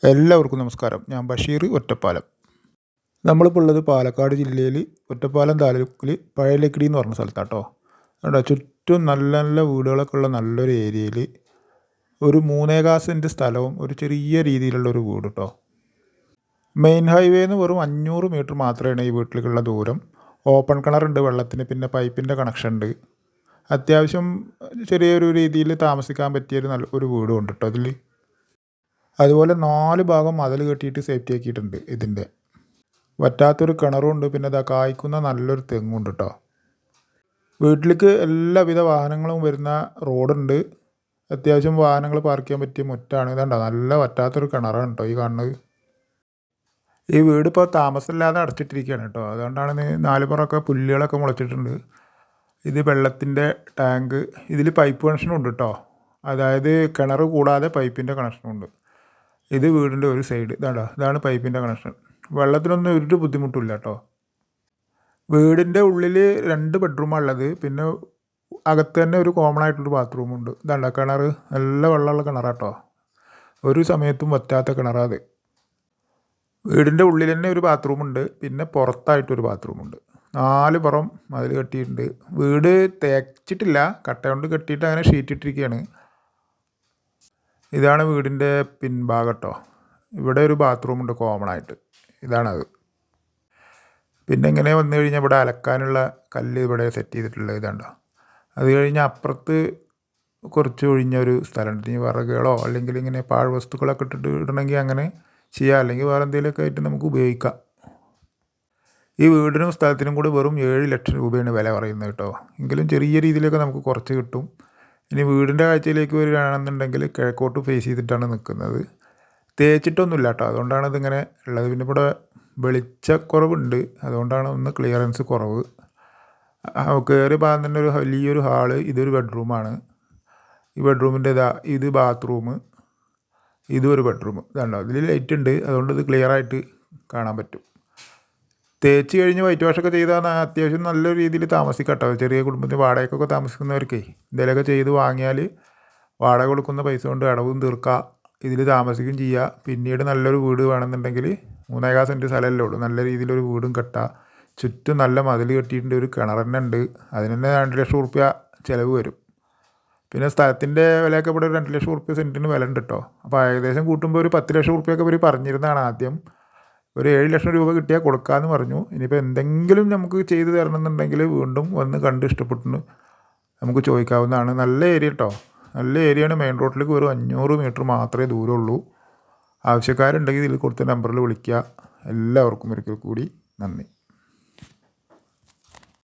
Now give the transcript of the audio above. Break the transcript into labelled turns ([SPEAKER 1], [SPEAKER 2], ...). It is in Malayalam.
[SPEAKER 1] എല്ലാവർക്കും നമസ്കാരം. ഞാൻ ബഷീർ ഒറ്റപ്പാലം. നമ്മളിപ്പോൾ ഉള്ളത് പാലക്കാട് ജില്ലയിൽ ഒറ്റപ്പാലം താലൂക്കിൽ പഴയലക്കിടി എന്ന് പറഞ്ഞ സ്ഥലത്താട്ടോ. അവിടെ ചുറ്റും നല്ല നല്ല വീടുകളൊക്കെ ഉള്ള നല്ലൊരു ഏരിയയിൽ ഒരു 3.25 സെൻറ്റ് സ്ഥലവും ഒരു ചെറിയ രീതിയിലുള്ള ഒരു വീട് കേട്ടോ. മെയിൻ ഹൈവേന്ന് വെറും 500 മീറ്റർ മാത്രമാണ് ഈ വീട്ടിലേക്കുള്ള ദൂരം. ഓപ്പൺ കിണറുണ്ട് വെള്ളത്തിന്, പിന്നെ പൈപ്പിൻ്റെ കണക്ഷൻ ഉണ്ട്. അത്യാവശ്യം ചെറിയൊരു രീതിയിൽ താമസിക്കാൻ പറ്റിയൊരു ഒരു വീടും ഉണ്ട് കേട്ടോ അതിൽ. അതുപോലെ 4 ഭാഗം മതിൽ കെട്ടിയിട്ട് സേഫ്റ്റി ആക്കിയിട്ടുണ്ട്. ഇതിൻ്റെ വറ്റാത്തൊരു കിണറുണ്ട്, പിന്നെ ഇതാ കായ്ക്കുന്ന നല്ലൊരു തെങ്ങുണ്ട് കേട്ടോ. വീട്ടിലേക്ക് എല്ലാവിധ വാഹനങ്ങളും വരുന്ന റോഡുണ്ട്. അത്യാവശ്യം വാഹനങ്ങൾ പാർക്ക് ചെയ്യാൻ പറ്റിയ മുറ്റാണ്. ഇതാണ്ടോ നല്ല വറ്റാത്തൊരു കിണറാണ് കേട്ടോ ഈ കാണുന്നത്. ഈ വീട് ഇപ്പോൾ താമസമില്ലാതെ അടച്ചിട്ടിരിക്കുകയാണ് കേട്ടോ. അതുകൊണ്ടാണ് 4 പുറമൊക്കെ പുല്ലുകളൊക്കെ മുളച്ചിട്ടുണ്ട്. ഇത് വെള്ളത്തിൻ്റെ ടാങ്ക്. ഇതിൽ പൈപ്പ് കണക്ഷനും ഉണ്ട് കേട്ടോ. അതായത് കിണർ കൂടാതെ പൈപ്പിൻ്റെ കണക്ഷനും ഉണ്ട്. ഇത് വീടിൻ്റെ ഒരു സൈഡ്. ഇതാണ് പൈപ്പിൻ്റെ കണക്ഷൻ. വെള്ളത്തിനൊന്നും ഒരു ബുദ്ധിമുട്ടില്ല കേട്ടോ. വീടിൻ്റെ ഉള്ളിൽ 2 ബെഡ്റൂമാണ് ഉള്ളത്. പിന്നെ അകത്ത് തന്നെ ഒരു കോമൺ ആയിട്ടൊരു ബാത്റൂമുണ്ട്. കിണർ നല്ല വെള്ളമുള്ള കിണറാട്ടോ. ഒരു സമയത്തും വറ്റാത്ത കിണറാത്. വീടിൻ്റെ ഉള്ളിൽ തന്നെ ഒരു ബാത്റൂമുണ്ട്, പിന്നെ പുറത്തായിട്ടൊരു ബാത്റൂമുണ്ട്. 4 പുറം മതിൽ കെട്ടിയിട്ടുണ്ട്. വീട് തേച്ചിട്ടില്ല, കട്ട കൊണ്ട് കെട്ടിയിട്ട് അങ്ങനെ ഷീറ്റ് ഇട്ടിരിക്കുകയാണ്. ഇതാണ് വീടിൻ്റെ പിൻഭാഗം കേട്ടോ. ഇവിടെ ഒരു ബാത്റൂമുണ്ട് കോമൺ ആയിട്ട്. ഇതാണത്. പിന്നെ ഇങ്ങനെ വന്നു കഴിഞ്ഞാൽ ഇവിടെ അലക്കാനുള്ള കല്ല് ഇവിടെ സെറ്റ് ചെയ്തിട്ടുള്ളത് ഇതാണ്ടോ. അത് കഴിഞ്ഞാൽ അപ്പുറത്ത് കുറച്ച് ഒഴിഞ്ഞ ഒരു സ്ഥലമുണ്ട്. ഇനി വിറകുകളോ അല്ലെങ്കിൽ ഇങ്ങനെ പാഴ്വസ്തുക്കളൊക്കെ ഇട്ടിട്ട് ഇടണമെങ്കിൽ അങ്ങനെ ചെയ്യാം, അല്ലെങ്കിൽ വേറെ എന്തെങ്കിലുമൊക്കെ ആയിട്ട് നമുക്ക് ഉപയോഗിക്കാം. ഈ വീടിനും സ്ഥലത്തിനും കൂടി വെറും 7 ലക്ഷം രൂപയാണ് വില പറയുന്നത് കേട്ടോ. എങ്കിലും ചെറിയ രീതിയിലൊക്കെ നമുക്ക് കുറച്ച് കിട്ടും. ഇനി വീടിൻ്റെ കാഴ്ചയിലേക്ക് വരികയാണെന്നുണ്ടെങ്കിൽ കിഴക്കോട്ട് ഫേസ് ചെയ്തിട്ടാണ് നിൽക്കുന്നത്. തേച്ചിട്ടൊന്നുമില്ല കേട്ടോ, അതുകൊണ്ടാണ് ഇതിങ്ങനെ ഉള്ളത്. പിന്നെ ഇവിടെ വെളിച്ചക്കുറവുണ്ട്, അതുകൊണ്ടാണ് ഒന്ന് ക്ലിയറൻസ് കുറവ്. കയറി ഭാഗം തന്നെ ഒരു വലിയൊരു ഹാള്. ഇതൊരു ബെഡ്റൂമാണ്. ഈ ബെഡ്റൂമിൻ്റെ ഇത് ബാത്റൂം, ഇതും ഒരു ബെഡ്റൂം. ഇതാണ്ടോ, ഇതിൽ ലൈറ്റ് ഉണ്ട്, അതുകൊണ്ട് ഇത് ക്ലിയറായിട്ട് കാണാൻ പറ്റും. തേച്ച് കഴിഞ്ഞ് വൈറ്റ് വാഷൊക്കെ ചെയ്താൽ അത്യാവശ്യം നല്ല രീതിയിൽ താമസിക്കാം കേട്ടോ. ചെറിയ കുടുംബത്തിന് വാടകയ്ക്കൊക്കെ താമസിക്കുന്നവർക്കേ എന്തെങ്കിലുമൊക്കെ ചെയ്ത് വാങ്ങിയാൽ വാടക കൊടുക്കുന്ന പൈസ കൊണ്ട് അടവും തീർക്കാം, ഇതിൽ താമസിക്കുകയും ചെയ്യുക. പിന്നീട് നല്ലൊരു വീട് വേണമെന്നുണ്ടെങ്കിൽ 3.25 സെൻറ്റ് സ്ഥലമല്ലേ ഉള്ളൂ, നല്ല രീതിയിലൊരു വീടും കെട്ടാം. ചുറ്റും നല്ല മതിൽ കെട്ടിയിട്ടുണ്ട്. ഒരു കിണർ തന്നെ ഉണ്ട്. അതിന് തന്നെ 2 ലക്ഷം റുപ്യ ചിലവ് വരും. പിന്നെ സ്ഥലത്തിൻ്റെ വിലയൊക്കെ ഇവിടെ 2 ലക്ഷം റുപ്യ സെൻറ്റിന് വില ഉണ്ട് കേട്ടോ. അപ്പോൾ ഏകദേശം കൂട്ടുമ്പോൾ ഒരു 10 ലക്ഷം റുപ്യൊക്കെ ഇവർ പറഞ്ഞിരുന്നതാണ് ആദ്യം. ഒരു 7 ലക്ഷം രൂപ കിട്ടിയാൽ കൊടുക്കാമെന്ന് പറഞ്ഞു. ഇനിയിപ്പോൾ എന്തെങ്കിലും നമുക്ക് ചെയ്ത് തരണമെന്നുണ്ടെങ്കിൽ വീണ്ടും വന്ന് കണ്ട് ഇഷ്ടപ്പെട്ട് നമുക്ക് ചോദിക്കാവുന്നതാണ്. നല്ല ഏരിയ കേട്ടോ, നല്ല ഏരിയയാണ്. മെയിൻ റോഡിലേക്ക് ഒരു 500 മീറ്റർ മാത്രമേ ദൂരമുള്ളൂ. ആവശ്യക്കാരുണ്ടെങ്കിൽ ഇതിൽ കൊടുത്ത നമ്പറിൽ വിളിക്കുക. എല്ലാവർക്കും ഒരിക്കൽ കൂടി നന്ദി.